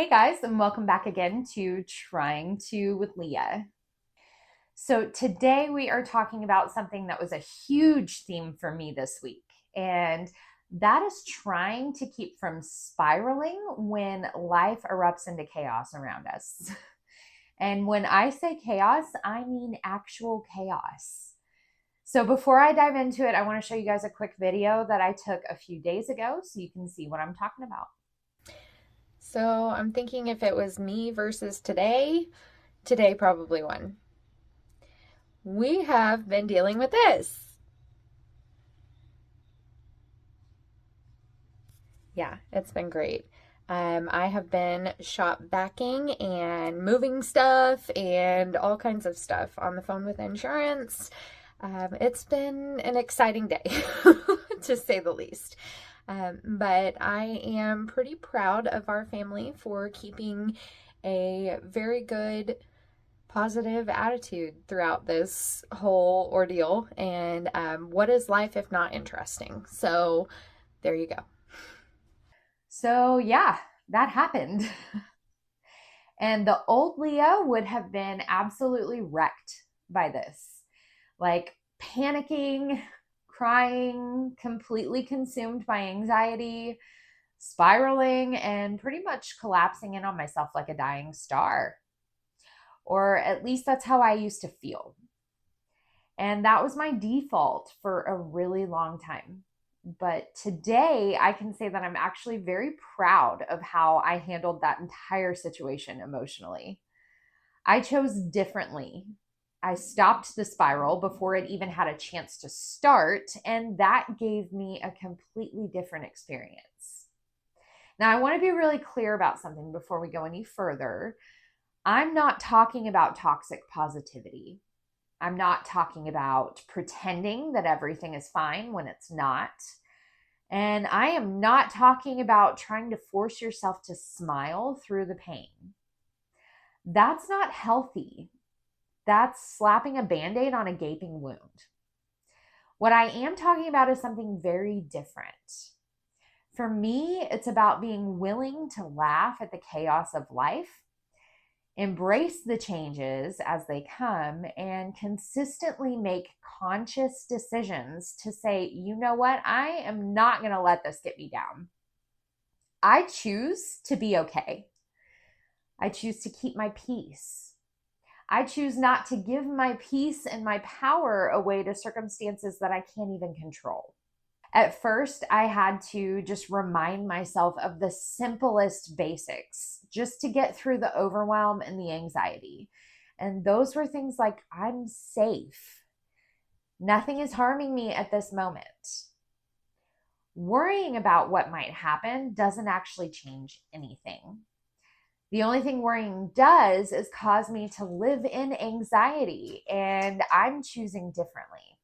Hey guys, and welcome back again to Trying to with Leah. So, today we are talking about something that was a huge theme for me this week, and that is trying to keep from spiraling when life erupts into chaos around us. And when I say chaos, I mean actual chaos. So, before I dive into it, I want to show you guys a quick video that I took a few days ago so you can see what I'm talking about. So I'm thinking if it was me versus today, today probably won. We have been dealing with this. Yeah, it's been great. I have been shop backing and moving stuff and all kinds of stuff on the phone with insurance. It's been an exciting day, to say the least. But I am pretty proud of our family for keeping a very good positive attitude throughout this whole ordeal. And what is life if not interesting? So there you go. So, yeah, that happened. And the old Leah would have been absolutely wrecked by this, like panicking, crying, completely consumed by anxiety, spiraling, and pretty much collapsing in on myself like a dying star. Or at least that's how I used to feel. And that was my default for a really long time. But today, I can say that I'm actually very proud of how I handled that entire situation emotionally. I chose differently. I stopped the spiral before it even had a chance to start, and that gave me a completely different experience. Now, I want to be really clear about something before we go any further. I'm not talking about toxic positivity. I'm not talking about pretending that everything is fine when it's not. And I am not talking about trying to force yourself to smile through the pain. That's not healthy. That's slapping a band aid on a gaping wound. What I am talking about is something very different. For me, it's about being willing to laugh at the chaos of life, embrace the changes as they come, and consistently make conscious decisions to say, you know what, I am not going to let this get me down. I choose to be okay. I choose to keep my peace. I choose not to give my peace and my power away to circumstances that I can't even control. At first, I had to just remind myself of the simplest basics just to get through the overwhelm and the anxiety. And those were things like, I'm safe. Nothing is harming me at this moment. Worrying about what might happen doesn't actually change anything. The only thing worrying does is cause me to live in anxiety, and I'm choosing differently.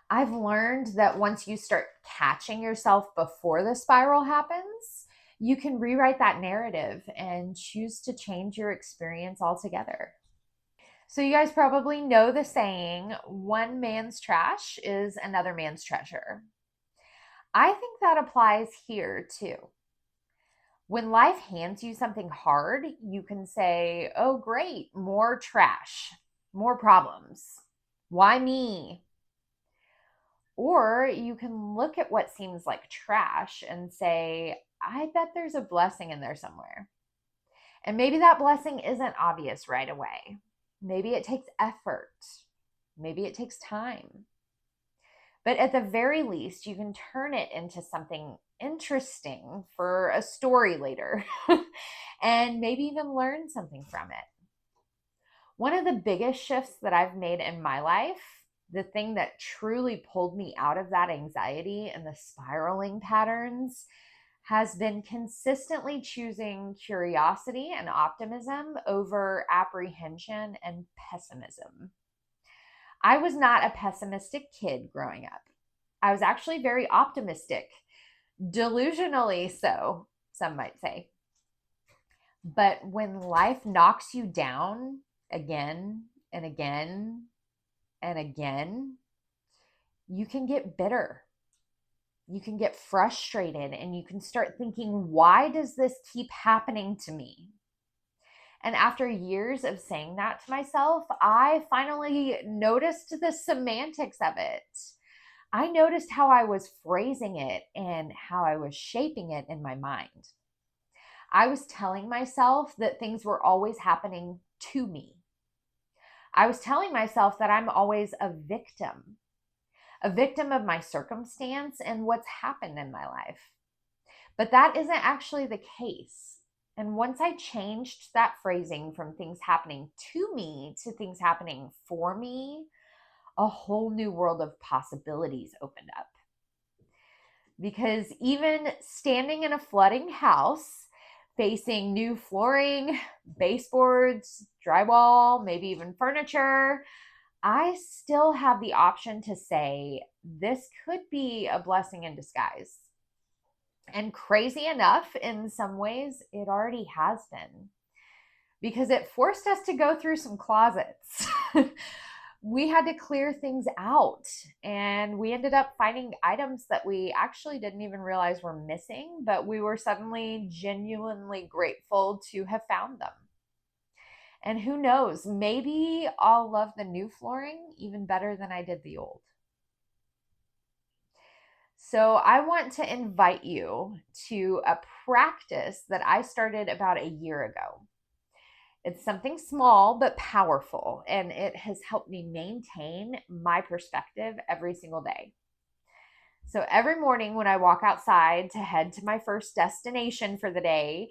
I've learned that once you start catching yourself before the spiral happens, you can rewrite that narrative and choose to change your experience altogether. So, you guys probably know the saying, one man's trash is another man's treasure. I think that applies here too. When life hands you something hard, you can say, oh, great, more trash, more problems. Why me? Or you can look at what seems like trash and say, I bet there's a blessing in there somewhere. And maybe that blessing isn't obvious right away. Maybe it takes effort. Maybe it takes time. But at the very least, you can turn it into something interesting for a story later and maybe even learn something from it. One of the biggest shifts that I've made in my life, the thing that truly pulled me out of that anxiety and the spiraling patterns, has been consistently choosing curiosity and optimism over apprehension and pessimism. I was not a pessimistic kid growing up. I was actually very optimistic, delusionally so, some might say. But when life knocks you down again and again and again, you can get bitter. You can get frustrated and you can start thinking, why does this keep happening to me? And after years of saying that to myself, I finally noticed the semantics of it. I noticed how I was phrasing it and how I was shaping it in my mind. I was telling myself that things were always happening to me. I was telling myself that I'm always a victim of my circumstance and what's happened in my life. But that isn't actually the case. And once I changed that phrasing from things happening to me to things happening for me, a whole new world of possibilities opened up. Because even standing in a flooding house, facing new flooring, baseboards, drywall, maybe even furniture, I still have the option to say, this could be a blessing in disguise. And crazy enough, in some ways, it already has been because it forced us to go through some closets. We had to clear things out, and we ended up finding items that we actually didn't even realize were missing, but we were suddenly genuinely grateful to have found them. And who knows, maybe I'll love the new flooring even better than I did the old. So, I want to invite you to a practice that I started about a year ago. It's something small but powerful, and it has helped me maintain my perspective every single day. So, every morning when I walk outside to head to my first destination for the day,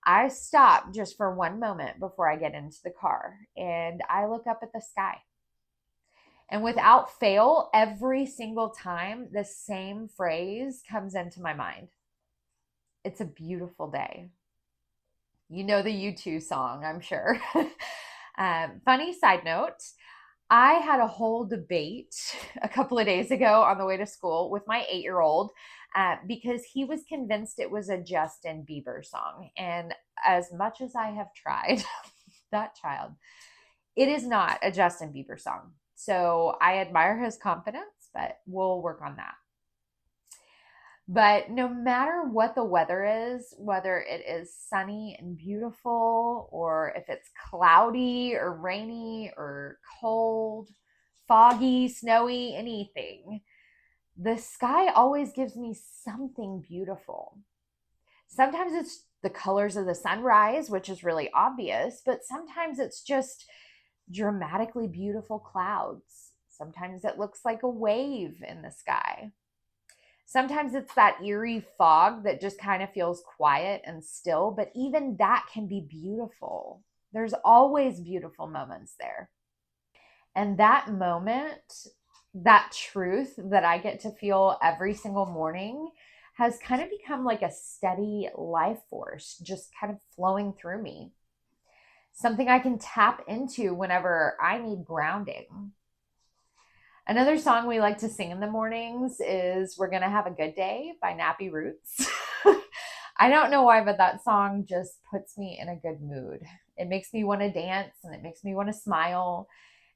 I stop just for one moment before I get into the car and I look up at the sky. And without fail, every single time, the same phrase comes into my mind. It's a beautiful day. You know the U2 song, I'm sure. Funny side note, I had a whole debate a couple of days ago on the way to school with my 8-year-old because he was convinced it was a Justin Bieber song. And as much as I have tried, that child, it is not a Justin Bieber song. So I admire his confidence, but we'll work on that. But no matter what the weather is, whether it is sunny and beautiful, or if it's cloudy or rainy or cold, foggy, snowy, anything, the sky always gives me something beautiful. Sometimes it's the colors of the sunrise, which is really obvious, but sometimes it's just dramatically beautiful clouds. Sometimes it looks like a wave in the sky. Sometimes it's that eerie fog that just kind of feels quiet and still, but even that can be beautiful. There's always beautiful moments there. And that moment, that truth that I get to feel every single morning has kind of become like a steady life force, just kind of flowing through me. Something I can tap into whenever I need grounding. Another song we like to sing in the mornings is We're Gonna Have a Good Day by Nappy Roots. I don't know why, but that song just puts me in a good mood. It makes me want to dance and it makes me want to smile.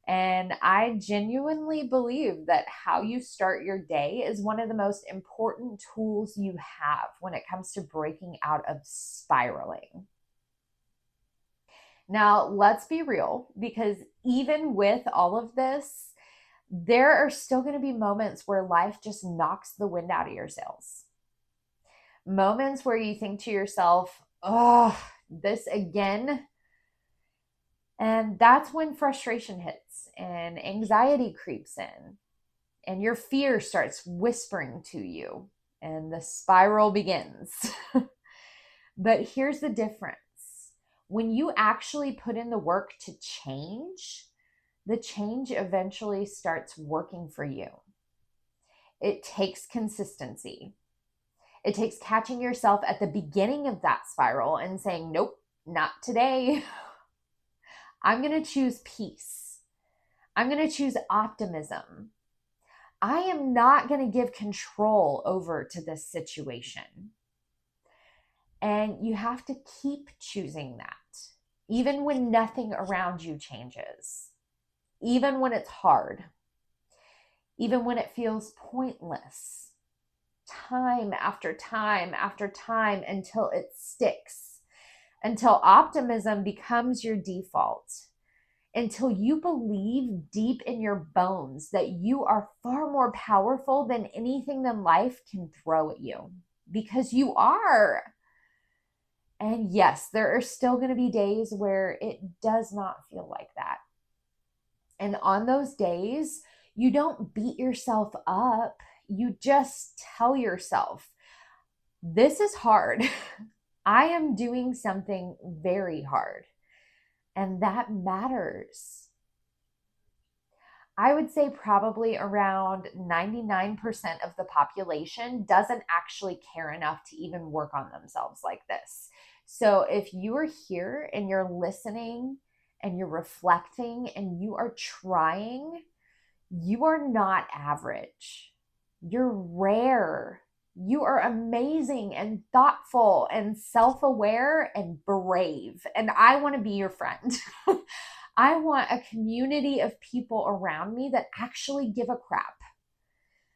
And I genuinely believe that how you start your day is one of the most important tools you have when it comes to breaking out of spiraling. Now, let's be real, because even with all of this, there are still going to be moments where life just knocks the wind out of your sails. Moments where you think to yourself, oh, this again. And that's when frustration hits and anxiety creeps in, and your fear starts whispering to you, and the spiral begins. But here's the difference: when you actually put in the work to change, the change eventually starts working for you. It takes consistency. It takes catching yourself at the beginning of that spiral and saying, nope, not today. I'm going to choose peace. I'm going to choose optimism. I am not going to give control over to this situation. And you have to keep choosing that, even when nothing around you changes, even when it's hard, even when it feels pointless. time after time after time until it sticks, until optimism becomes your default, until you believe deep in your bones that you are far more powerful than anything that life can throw at you, because you are. And yes, there are still going to be days where it does not feel like that. And on those days, you don't beat yourself up. You just tell yourself, this is hard. I am doing something very hard. And that matters. I would say probably around 99% of the population doesn't actually care enough to even work on themselves like this. So if you are here and you're listening and you're reflecting and you are trying, you are not average. You're rare. You are amazing and thoughtful and self aware and brave. And I want to be your friend. I want a community of people around me that actually give a crap.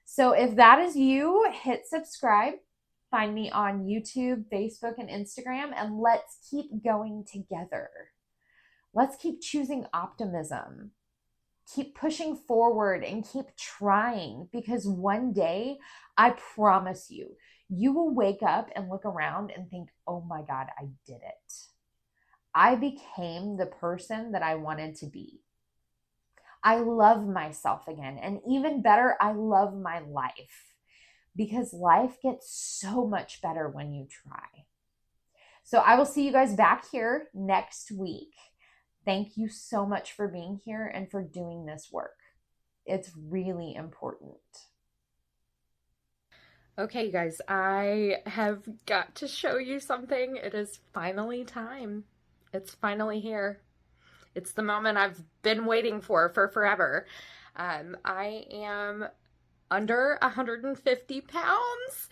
So if that is you, hit subscribe. Find me on YouTube, Facebook, and Instagram, and let's keep going together. Let's keep choosing optimism. Keep pushing forward and keep trying, because one day, I promise you, you will wake up and look around and think, oh my God, I did it. I became the person that I wanted to be. I love myself again. And even better, I love my life, because life gets so much better when you try. So I will see you guys back here next week. Thank you so much for being here and for doing this work. It's really important. Okay, you guys, I have got to show you something. It is finally time. It's finally here. It's the moment I've been waiting for forever. I am under 150 pounds.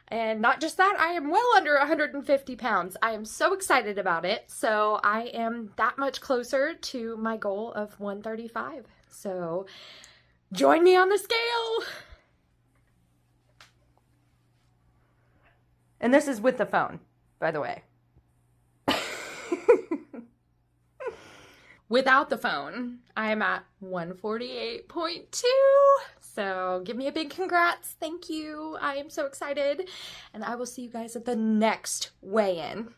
And not just that, I am well under 150 pounds. I am so excited about it. So I am that much closer to my goal of 135. So join me on the scale. And this is with the phone, by the way. Without the phone, I am at 148.2. So give me a big congrats. Thank you. I am so excited. And I will see you guys at the next weigh-in.